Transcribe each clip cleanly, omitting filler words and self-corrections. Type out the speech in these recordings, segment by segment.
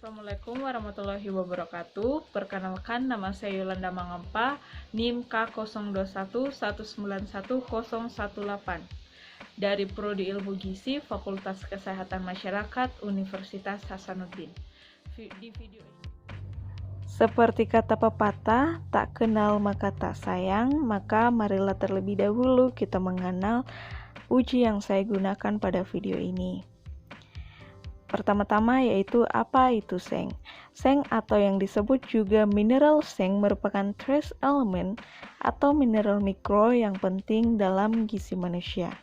Assalamualaikum warahmatullahi wabarakatuh. Perkenalkan, nama saya Yolanda Mangampa, NIM K0211911018 dari Prodi Ilmu Gizi Fakultas Kesehatan Masyarakat Universitas Hasanuddin. Di video ini, seperti kata pepatah, tak kenal maka tak sayang, maka marilah terlebih dahulu kita mengenal uji yang saya gunakan pada video ini. Pertama-tama yaitu apa itu seng. Seng atau yang disebut juga mineral seng merupakan trace element atau mineral mikro yang penting dalam gizi manusia,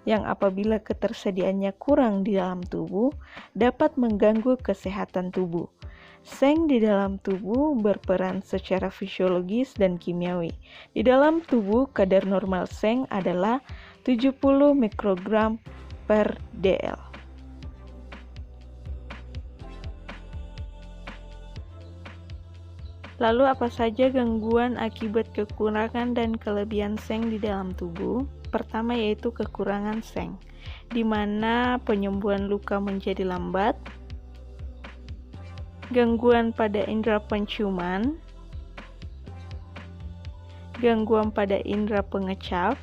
yang apabila ketersediaannya kurang di dalam tubuh dapat mengganggu kesehatan tubuh. Seng di dalam tubuh berperan secara fisiologis dan kimiawi. Di dalam tubuh kadar normal seng adalah 70 mikrogram per dl. Lalu apa saja gangguan akibat kekurangan dan kelebihan seng di dalam tubuh? Pertama yaitu kekurangan seng, di mana penyembuhan luka menjadi lambat, gangguan pada indera penciuman, gangguan pada indera pengecap,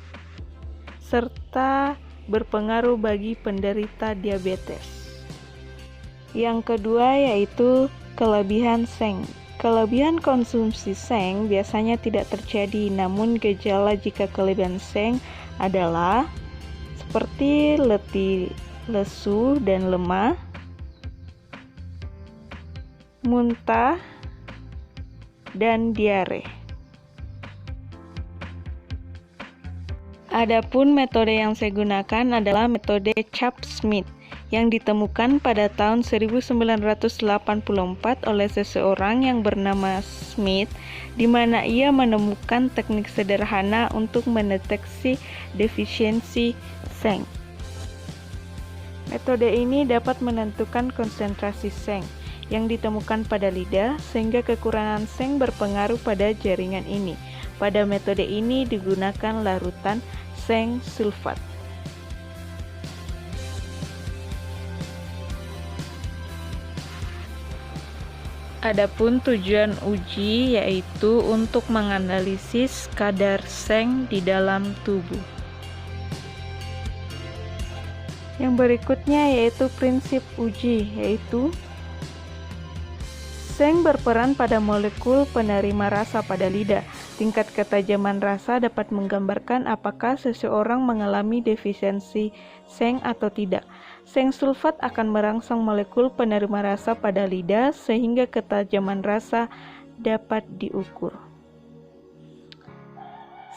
serta berpengaruh bagi penderita diabetes. Yang kedua yaitu kelebihan seng. Kelebihan konsumsi seng biasanya tidak terjadi, namun gejala jika kelebihan seng adalah seperti letih, lesu, dan lemah, muntah, dan diare. Adapun metode yang saya gunakan adalah metode Chapman-Smith yang ditemukan pada tahun 1984 oleh seseorang yang bernama Smith, di mana ia menemukan teknik sederhana untuk mendeteksi defisiensi seng. Metode ini dapat menentukan konsentrasi seng yang ditemukan pada lidah, sehingga kekurangan seng berpengaruh pada jaringan ini. Pada metode ini digunakan larutan seng sulfat. Adapun tujuan uji yaitu untuk menganalisis kadar seng di dalam tubuh. Yang berikutnya yaitu prinsip uji, yaitu seng berperan pada molekul penerima rasa pada lidah. Tingkat ketajaman rasa dapat menggambarkan apakah seseorang mengalami defisiensi seng atau tidak. Seng sulfat akan merangsang molekul penerima rasa pada lidah sehingga ketajaman rasa dapat diukur.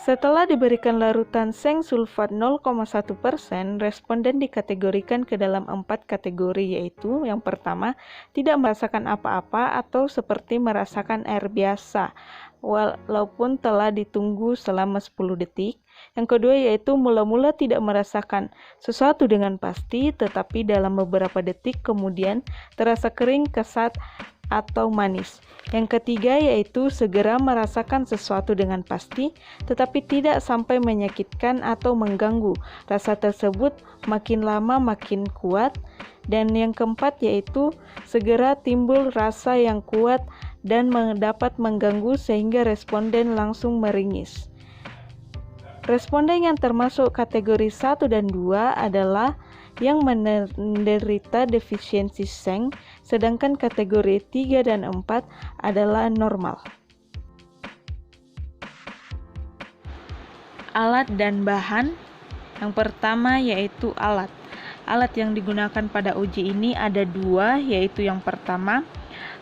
Setelah diberikan larutan seng sulfat 0,1%, responden dikategorikan ke dalam 4 kategori, yaitu yang pertama, tidak merasakan apa-apa atau seperti merasakan air biasa, walaupun telah ditunggu selama 10 detik. Yang kedua yaitu mula-mula tidak merasakan sesuatu dengan pasti, tetapi dalam beberapa detik kemudian terasa kering, kesat, atau manis. Yang ketiga yaitu segera merasakan sesuatu dengan pasti, tetapi tidak sampai menyakitkan atau mengganggu. Rasa tersebut makin lama makin kuat. Dan yang keempat yaitu segera timbul rasa yang kuat dan dapat mengganggu sehingga responden langsung meringis. Responden yang termasuk kategori 1 dan 2 adalah yang menderita defisiensi seng, sedangkan kategori 3 dan 4 adalah normal. Alat dan bahan. Yang pertama yaitu alat. Alat yang digunakan pada uji ini ada 2, yaitu yang pertama,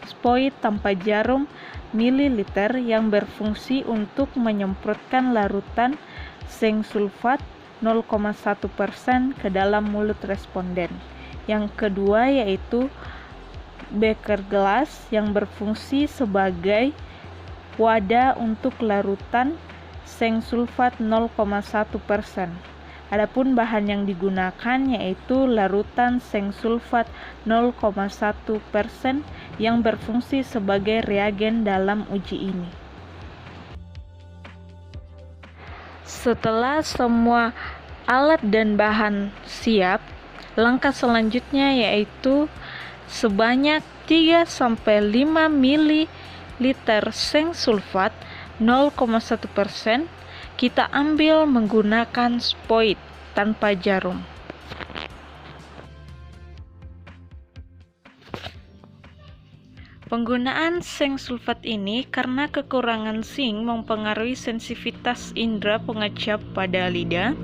spoit tanpa jarum mililiter yang berfungsi untuk menyemprotkan larutan seng sulfat 0,1% ke dalam mulut responden. Yang kedua yaitu beker gelas yang berfungsi sebagai wadah untuk larutan seng sulfat 0,1%. Adapun bahan yang digunakan yaitu larutan seng sulfat 0,1% yang berfungsi sebagai reagen dalam uji ini. Setelah semua alat dan bahan siap, langkah selanjutnya yaitu sebanyak 3-5 ml seng sulfat 0,1%, kita ambil menggunakan spoit tanpa jarum. Penggunaan seng sulfat ini karena kekurangan zinc mempengaruhi sensitivitas indera pengecap pada lidah.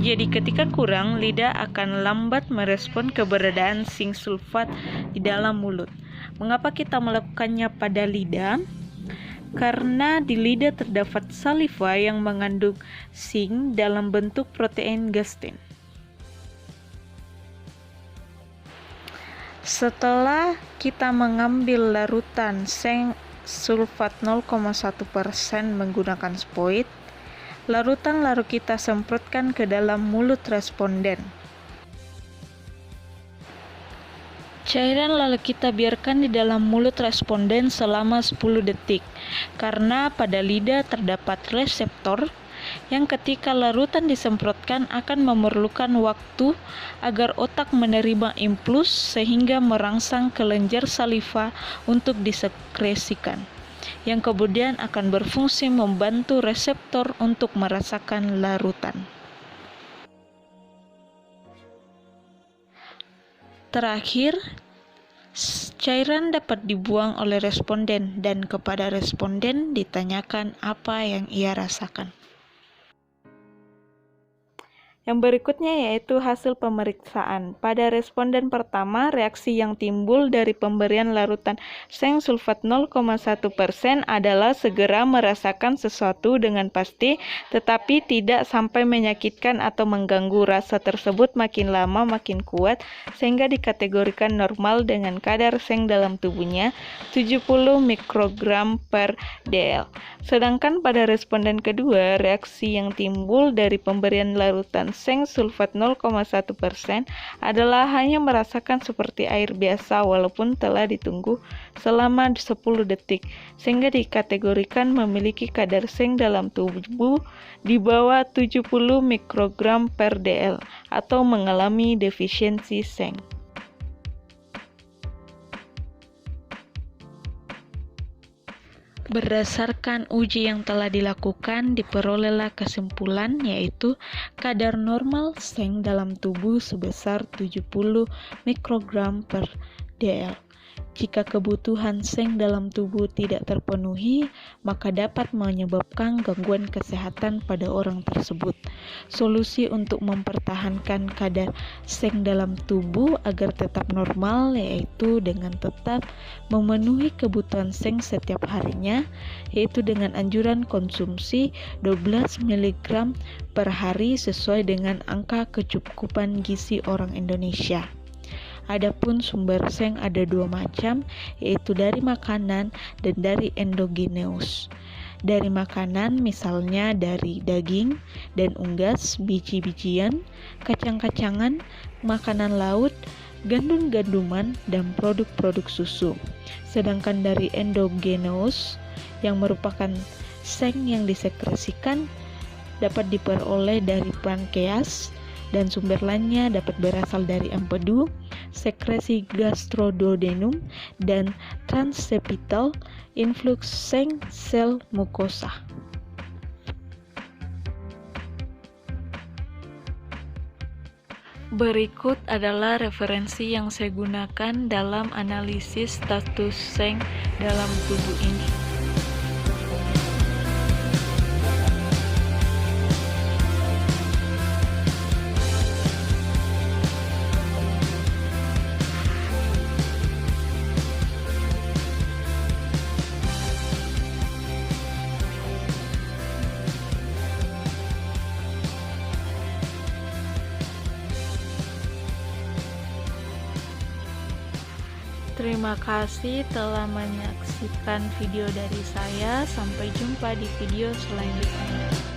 Jadi ketika kurang, lidah akan lambat merespon keberadaan zinc sulfat di dalam mulut. Mengapa kita melakukannya pada lidah? Karena di lidah terdapat saliva yang mengandung zinc dalam bentuk protein gastrin. Setelah kita mengambil larutan seng sulfat 0,1% menggunakan spoit, larutan lalu kita semprotkan ke dalam mulut responden. Cairan lalu kita biarkan di dalam mulut responden selama 10 detik, karena pada lidah terdapat reseptor yang ketika larutan disemprotkan akan memerlukan waktu agar otak menerima impuls sehingga merangsang kelenjar saliva untuk disekresikan, yang kemudian akan berfungsi membantu reseptor untuk merasakan larutan. Terakhir, cairan dapat dibuang oleh responden dan kepada responden ditanyakan apa yang ia rasakan. Yang berikutnya yaitu hasil pemeriksaan. Pada responden pertama, reaksi yang timbul dari pemberian larutan seng sulfat 0,1% adalah segera merasakan sesuatu dengan pasti, tetapi tidak sampai menyakitkan atau mengganggu. Rasa tersebut makin lama makin kuat, sehingga dikategorikan normal dengan kadar seng dalam tubuhnya 70 mikrogram per dl. Sedangkan pada responden kedua, reaksi yang timbul dari pemberian larutan seng sulfat 0,1% adalah hanya merasakan seperti air biasa walaupun telah ditunggu selama 10 detik, sehingga dikategorikan memiliki kadar seng dalam tubuh di bawah 70 mikrogram per dl atau mengalami defisiensi seng. Berdasarkan uji yang telah dilakukan, diperolehlah kesimpulan yaitu kadar normal seng dalam tubuh sebesar 70 mikrogram per dl. Jika kebutuhan seng dalam tubuh tidak terpenuhi, maka dapat menyebabkan gangguan kesehatan pada orang tersebut. Solusi untuk mempertahankan kadar seng dalam tubuh agar tetap normal yaitu dengan tetap memenuhi kebutuhan seng setiap harinya, yaitu dengan anjuran konsumsi 12 mg per hari sesuai dengan angka kecukupan gizi orang Indonesia. Adapun sumber seng ada dua macam, yaitu dari makanan dan dari endogeneus. Dari makanan misalnya dari daging dan unggas, biji-bijian, kacang-kacangan, makanan laut, gandum-ganduman, dan produk-produk susu. Sedangkan dari endogeneus yang merupakan seng yang disekresikan dapat diperoleh dari pankreas, dan sumber lainnya dapat berasal dari empedu, sekresi gastroduodenum, dan transepital influx seng sel mukosa. Berikut adalah referensi yang saya gunakan dalam analisis status seng dalam tubuh ini. Terima kasih telah menyaksikan video dari saya. Sampai jumpa di video selanjutnya.